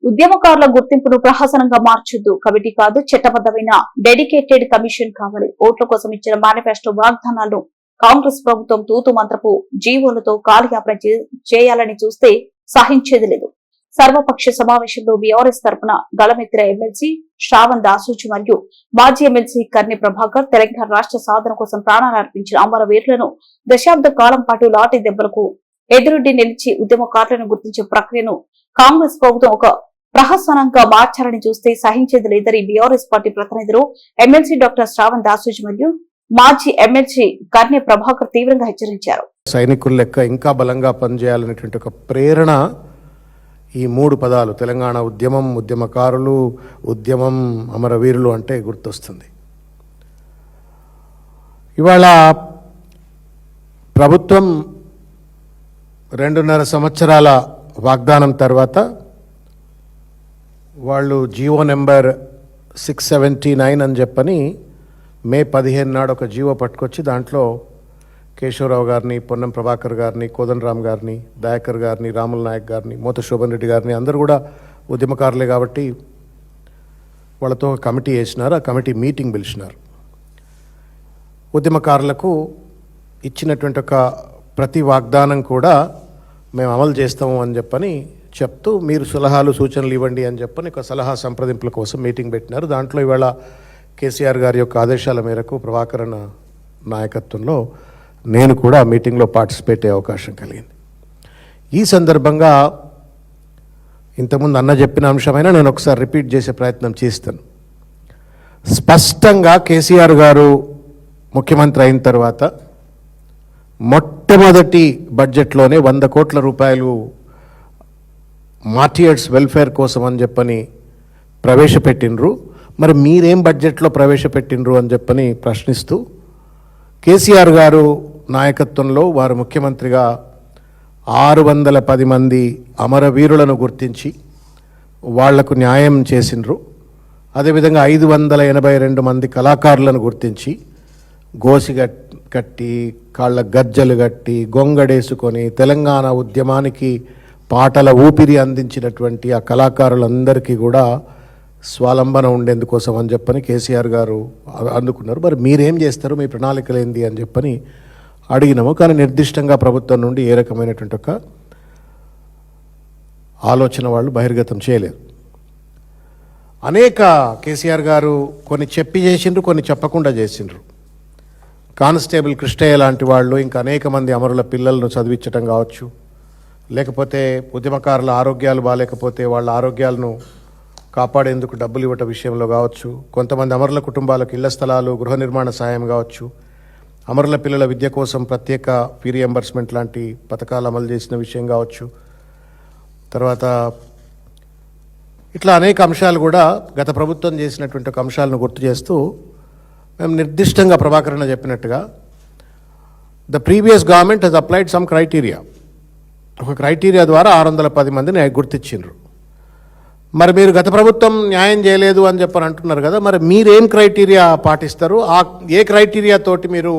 ఉద్యమకారుల గుర్తింపును ప్రహసనంగా మార్చొద్దు. కమిటీ కాదు, చట్టబద్దమైన డెడికేటెడ్ కమిషన్ కావాలి. ఓట్ల కోసం ఇచ్చిన మేనిఫెస్టో వాగ్దానాలను కాంగ్రెస్ ప్రభుత్వం తూతు మంత్రపు జీవోలతో కాలయాపన చేయాలని చూస్తే సహించేది లేదు. సర్వపక్ష సమావేశంలో బీఆర్ఎస్ తరపున గళమెత్తిన ఎమ్మెల్సీ శ్రావణ్ దాసూజీ మరియు మాజీ ఎమ్మెల్సీ కర్నె ప్రభాకర్ తెలంగాణ రాష్ట్ర సాధన కోసం ప్రాణాలు అర్పించిన అమరవీరులను దశాబ్ద కాలం పాటు లాఠీ దెబ్బలకు ఎదురుడ్డి నిలిచి ఉద్యమకారులను గుర్తించే ప్రక్రియను కాంగ్రెస్ ప్రభుత్వం ఒక ప్రహసనంగా మార్చాలని చూస్తే సహించేది లేదని బీఆర్ఎస్ పార్టీ ప్రతినిధులు ఎమ్మెల్సీ డాక్టర్ శ్రావణ్ దాసూజీ మరియు మాజీ ఎమ్మెల్సీ కర్నె ప్రభాకర్ తీవ్రంగా హెచ్చరించారు. సైనికుల లెక్క ఇంకా బలంగా పనిచేయాలనేటువంటి ఒక ప్రేరణ ఈ మూడు పదాలు తెలంగాణ ఉద్యమం, ఉద్యమకారులు, ఉద్యమం, అమరవీరులు అంటే గుర్తొస్తుంది. ఇవాళ ప్రభుత్వం 2.5 సంవత్సరాల వాగ్దానం తర్వాత వాళ్ళు జీవో నెంబర్ 679 అని చెప్పని మే 15 నాడు ఒక జీవో పట్టుకొచ్చి దాంట్లో కేశవరావు గారిని, పొన్నం ప్రభాకర్ గారిని, కోదండరామ్ గారిని, దయాకర్ గారిని, రాముల నాయక్ గారిని, మోత శోభన్ రెడ్డి గారిని అందరూ కూడా ఉద్యమకారులే కాబట్టి వాళ్ళతో కమిటీ వేసినారు. ఆ కమిటీ మీటింగ్ పిలిచినారు. ఉద్యమకారులకు ఇచ్చినటువంటి ఒక ప్రతి వాగ్దానం కూడా మేము అమలు చేస్తాము అని చెప్పని చెప్తూ మీరు సలహాలు సూచనలు ఇవ్వండి అని చెప్పని ఒక సలహా సంప్రదింపుల కోసం మీటింగ్ పెట్టినారు. దాంట్లో ఇవాళ కేసీఆర్ గారి యొక్క ఆదేశాల మేరకు ప్రభాకర్ నాయకత్వంలో నేను కూడా ఆ మీటింగ్లో పార్టిసిపేట్ అయ్యే అవకాశం కలిగింది. ఈ సందర్భంగా ఇంతకుముందు అన్న చెప్పిన అంశమైనా నేను ఒకసారి రిపీట్ చేసే ప్రయత్నం చేస్తాను. స్పష్టంగా కేసీఆర్ గారు ముఖ్యమంత్రి అయిన తర్వాత మొట్టమొదటి బడ్జెట్లోనే 100 కోట్ల రూపాయలు మార్టియర్స్ వెల్ఫేర్ కోసం అని చెప్పని ప్రవేశపెట్టినరు. మరి మీరేం బడ్జెట్లో ప్రవేశపెట్టినరు అని చెప్పని ప్రశ్నిస్తూ కేసీఆర్ గారు నాయకత్వంలో వారు ముఖ్యమంత్రిగా 610 మంది అమరవీరులను గుర్తించి వాళ్లకు న్యాయం చేసినరు. అదేవిధంగా 582 మంది కళాకారులను గుర్తించి గోసి కట్టి, కాళ్ళ గజ్జలు కట్టి, గొంగడేసుకొని తెలంగాణ ఉద్యమానికి పాటల ఊపిరి అందించినటువంటి ఆ కళాకారులందరికీ కూడా స్వాలంబన ఉండేందుకోసం అని చెప్పని కేసీఆర్ గారు అందుకున్నారు. మరి మీరేం చేస్తారు, మీ ప్రణాళికలు ఏంది అని చెప్పని అడిగినాము. కానీ నిర్దిష్టంగా ప్రభుత్వం నుండి ఏ రకమైనటువంటి ఒక ఆలోచన వాళ్ళు బహిర్గతం చేయలేదు. అనేక కేసీఆర్ గారు కొన్ని చెప్పి చేసిండ్రు, కొన్ని చెప్పకుండా చేసిండ్రు. కానిస్టేబుల్ కృష్ణయ్య లాంటి వాళ్ళు ఇంకా అనేక మంది అమరుల పిల్లలను చదివించడం కావచ్చు, లేకపోతే ఉద్యమకారుల ఆరోగ్యాలు బాగాలేకపోతే వాళ్ళ ఆరోగ్యాలను కాపాడేందుకు డబ్బులు ఇవ్వటం విషయంలో కావచ్చు, కొంతమంది అమరుల కుటుంబాలకు ఇళ్ల స్థలాలు, గృహ నిర్మాణ సాయం కావచ్చు, అమరుల పిల్లల విద్య కోసం ప్రత్యేక ఫీ రియంబర్స్మెంట్ లాంటి పథకాలు అమలు చేసిన విషయం కావచ్చు, తర్వాత ఇట్లా అనేక అంశాలు కూడా గత ప్రభుత్వం చేసినటువంటి ఒక అంశాలను గుర్తు చేస్తూ మేము నిర్దిష్టంగా ప్రభాకరణ చెప్పినట్టుగా the previous government has applied some criteria. ఒక క్రైటీరియా ద్వారా 610 మందిని గుర్తించిండ్రు. మరి మీరు గత ప్రభుత్వం న్యాయం చేయలేదు అని చెప్పని అంటున్నారు కదా, మరి మీరేం క్రైటీరియా పాటిస్తారు, ఏ క్రైటీరియా తోటి మీరు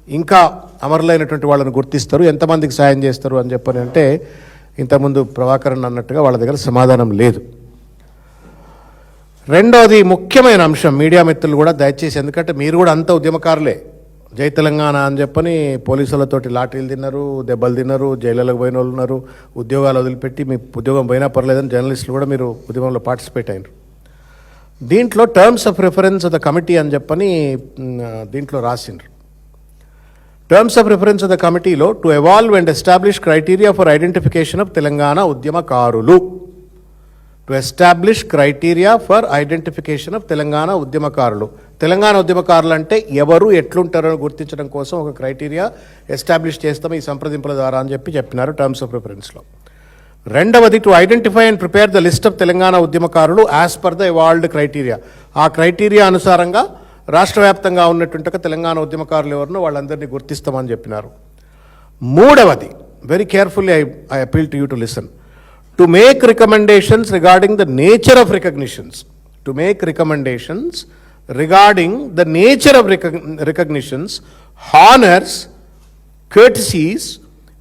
ఇంకా అమరులైనటువంటి వాళ్ళని గుర్తిస్తారు, ఎంతమందికి సాయం చేస్తారు అని చెప్పని అంటే ఇంతకుముందు ప్రభాకరన్ అన్నట్టుగా వాళ్ళ దగ్గర సమాధానం లేదు. రెండోది ముఖ్యమైన అంశం, మీడియా మిత్రులు కూడా దయచేసి, ఎందుకంటే మీరు కూడా అంత ఉద్యమకారులే, జై తెలంగాణ అని చెప్పని పోలీసులతోటి లాఠీలు తిన్నారు, దెబ్బలు తిన్నారు, జైళ్ళకు పోయిన వాళ్ళు ఉన్నారు, ఉద్యోగాలు వదిలిపెట్టి మీ ఉద్యోగం పోయినా పర్లేదని జర్నలిస్టులు కూడా మీరు ఉద్యమంలో పార్టిసిపేట్ అయినారు. దీంట్లో terms of reference of the committee అని చెప్పని దీంట్లో రాసిండ్రు. Terms of reference of the కమిటీలో to evolve and establish criteria for identification of Telangana ఉద్యమకారులు, to establish criteria for identification of Telangana ఉద్యమకారులు. తెలంగాణ ఉద్యమకారులు అంటే ఎవరు, ఎట్లుంటారో గుర్తించడం కోసం ఒక క్రైటీరియా ఎస్టాబ్లిష్ చేస్తాం ఈ సంప్రదింపుల ద్వారా అని చెప్పినారు టర్మ్స్ ఆఫ్ రిఫరెన్స్లో. రెండవది to identify and prepare the list of Telangana ఉద్యమకారులు as per the evolved criteria. ఆ క్రైటీరియా అనుసారంగా రాష్ట్ర వ్యాప్తంగా ఉన్నటువంటి తెలంగాణ ఉద్యమకారులు ఎవరినో వాళ్ళందరినీ గుర్తిస్తామని చెప్పినారు. మూడవది, very carefully I appeal to you to listen, to make recommendations regarding the nature of recognitions, to make recommendations regarding the nature of recognitions, honors, courtesies,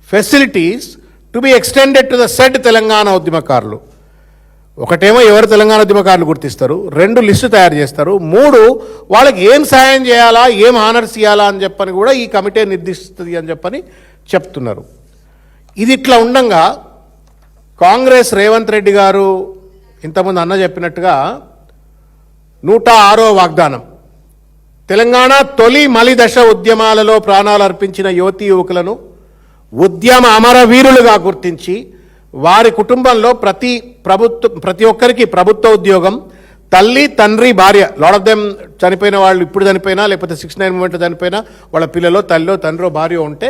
facilities to be extended to the said Telangana Udyamakarlu. ఒకటేమో ఎవరు తెలంగాణ ఉద్యమకారులు గుర్తిస్తారు, 2 list తయారు చేస్తారు, 3 వాళ్ళకి ఏం సాయం చేయాలా, ఏం ఆనర్స్ ఇవ్వాలా అని చెప్పని కూడా ఈ కమిటీ నిర్దేశిస్తుంది అని చెప్పని చెప్తున్నారు. ఇది ఇట్లా ఉండంగా కాంగ్రెస్ రేవంత్ రెడ్డి గారు ఇంతకుముందు అన్న చెప్పినట్టుగా 106వ వాగ్దానం, తెలంగాణ తొలి మలిదశ ఉద్యమాలలో ప్రాణాలు అర్పించిన యువతీ యువకులను ఉద్యమ అమరవీరులుగా గుర్తించి వారి కుటుంబంలో ప్రతి ఒక్కరికి ప్రభుత్వ ఉద్యోగం, తల్లి తండ్రి భార్య, లాట్ ఆఫ్ దెమ్ చనిపోయిన వాళ్ళు ఇప్పుడు చనిపోయినా లేకపోతే 69 మూమెంట్ చనిపోయినా వాళ్ళ పిల్లలో తల్లో తండ్రో భార్య ఉంటే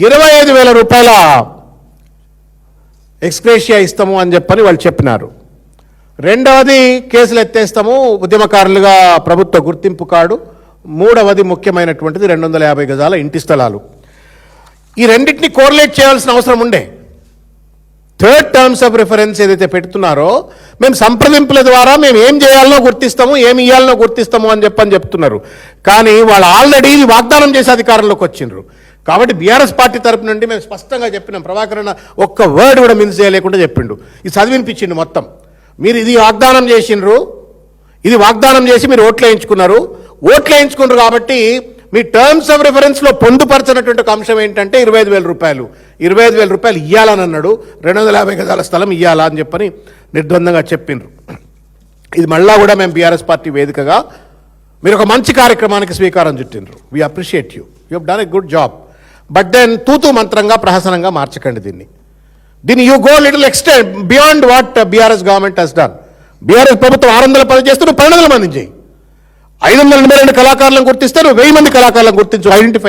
25,000 రూపాయల ఎక్స్గ్రేషియా ఇస్తాము అని చెప్పని వాళ్ళు చెప్పినారు. రెండవది కేసులు ఎత్తేస్తాము, ఉద్యమకారులుగా ప్రభుత్వ గుర్తింపు కార్డు. మూడవది ముఖ్యమైనటువంటిది 250 గజాల ఇంటి స్థలాలు. ఈ రెండింటిని కోరిలేట్ చేయాల్సిన అవసరం ఉండే. థర్డ్ టర్మ్స్ ఆఫ్ రిఫరెన్స్ ఏదైతే పెడుతున్నారో మేము సంప్రదింపుల ద్వారా మేము ఏం చేయాలనో గుర్తిస్తాము, ఏమి ఇవ్వాలనో గుర్తిస్తాము అని చెప్తున్నారు. కానీ వాళ్ళు ఆల్రెడీ వాగ్దానం చేసే అధికారంలోకి వచ్చిండ్రు. కాబట్టి బీఆర్ఎస్ పార్టీ తరపు నుండి మేము స్పష్టంగా చెప్పినాం, ప్రభాకరణ ఒక్క వర్డ్ కూడా మిస్ చేయలేకుండా చెప్పిండు, ఇది చదివినిపించిండు మొత్తం. మీరు ఇది వాగ్దానం చేసిండ్రు, ఇది వాగ్దానం చేసి మీరు ఓట్లు వేయించుకున్నారు కాబట్టి మీ టర్మ్స్ ఆఫ్ రిఫరెన్స్లో పొందుపరచినటువంటి ఒక అంశం ఏంటంటే 25,000 రూపాయలు. 25,000 రూపాయలు ఇవ్వాలని అన్నాడు, 250 గజాల స్థలం ఇవ్వాలా అని చెప్పని నిర్ద్వందంగా చెప్పిండ్రు. ఇది మళ్ళా కూడా మేము బీఆర్ఎస్ పార్టీ వేదికగా మీరు ఒక మంచి కార్యక్రమానికి స్వీకారం చుట్టిండ్రు. We appreciate you have done a good job. But then తూతూ మంత్రంగా ప్రహసనంగా మార్చకండి దీన్ని you go little extend beyond what BRS government has done. BRS ప్రభుత్వం 600 చేస్తే నువ్వు 1200 మంది చేయి. 582 కళాకారులను గుర్తిస్తే నువ్వు 1000 మంది కళాకారులను గుర్తించు, ఐడెంటిఫై